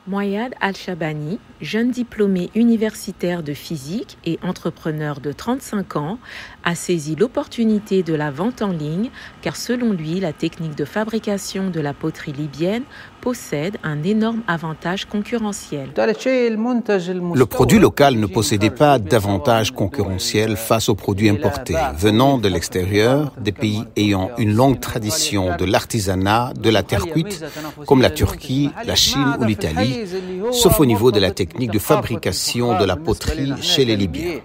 Moayad Al-Shabani, jeune diplômé universitaire de physique et entrepreneur de 35 ans, a saisi l'opportunité de la vente en ligne car selon lui, la technique de fabrication de la poterie libyenne possède un énorme avantage concurrentiel. Le produit local ne possédait pas d'avantage concurrentiel face aux produits importés venant de l'extérieur, des pays ayant une longue tradition de l'artisanat, de la terre cuite, comme la Turquie, la Chine ou l'Italie, sauf au niveau de la technique de fabrication de la poterie chez les Libyens.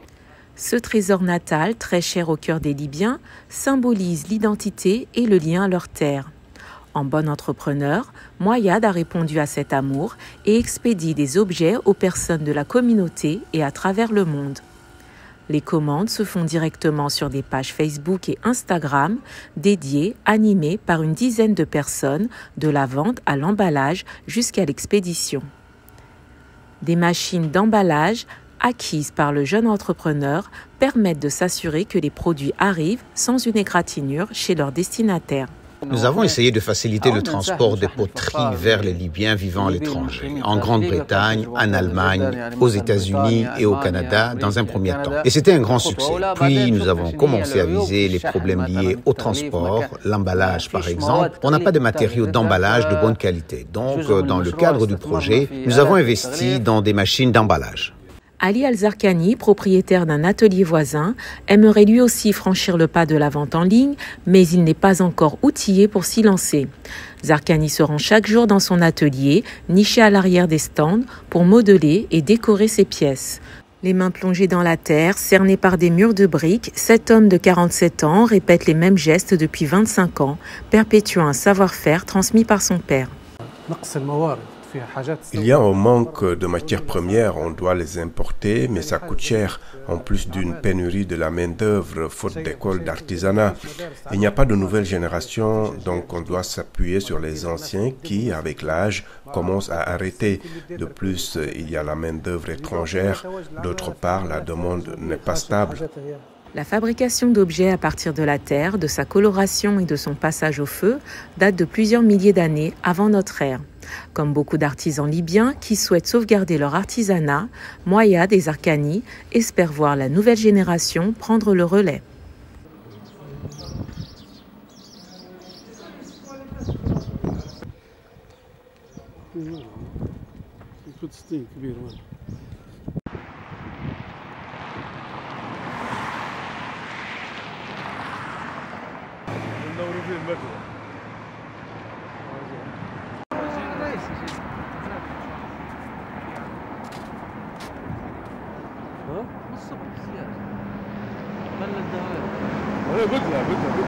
Ce trésor natal, très cher au cœur des Libyens, symbolise l'identité et le lien à leur terre. En bon entrepreneur, Moayad a répondu à cet amour et expédie des objets aux personnes de la communauté et à travers le monde. Les commandes se font directement sur des pages Facebook et Instagram dédiées, animées par une dizaine de personnes, de la vente à l'emballage jusqu'à l'expédition. Des machines d'emballage acquises par le jeune entrepreneur permettent de s'assurer que les produits arrivent sans une égratignure chez leur destinataire. Nous avons essayé de faciliter le transport des poteries vers les Libyens vivant à l'étranger, en Grande-Bretagne, en Allemagne, aux États-Unis et au Canada dans un premier temps. Et c'était un grand succès. Puis nous avons commencé à viser les problèmes liés au transport, l'emballage par exemple. On n'a pas de matériaux d'emballage de bonne qualité. Donc, dans le cadre du projet, nous avons investi dans des machines d'emballage. Ali Al-Zarkani, propriétaire d'un atelier voisin, aimerait lui aussi franchir le pas de la vente en ligne, mais il n'est pas encore outillé pour s'y lancer. Zarkani se rend chaque jour dans son atelier, niché à l'arrière des stands, pour modeler et décorer ses pièces. Les mains plongées dans la terre, cernées par des murs de briques, cet homme de 47 ans répète les mêmes gestes depuis 25 ans, perpétuant un savoir-faire transmis par son père. Il y a un manque de matières premières, on doit les importer, mais ça coûte cher, en plus d'une pénurie de la main-d'œuvre, faute d'écoles d'artisanat. Il n'y a pas de nouvelle génération, donc on doit s'appuyer sur les anciens qui, avec l'âge, commencent à arrêter. De plus, il y a la main-d'œuvre étrangère, d'autre part, la demande n'est pas stable. La fabrication d'objets à partir de la terre, de sa coloration et de son passage au feu date de plusieurs milliers d'années avant notre ère. Comme beaucoup d'artisans libyens qui souhaitent sauvegarder leur artisanat, Moayad et Zarkani espèrent voir la nouvelle génération prendre le relais. انا قلت لها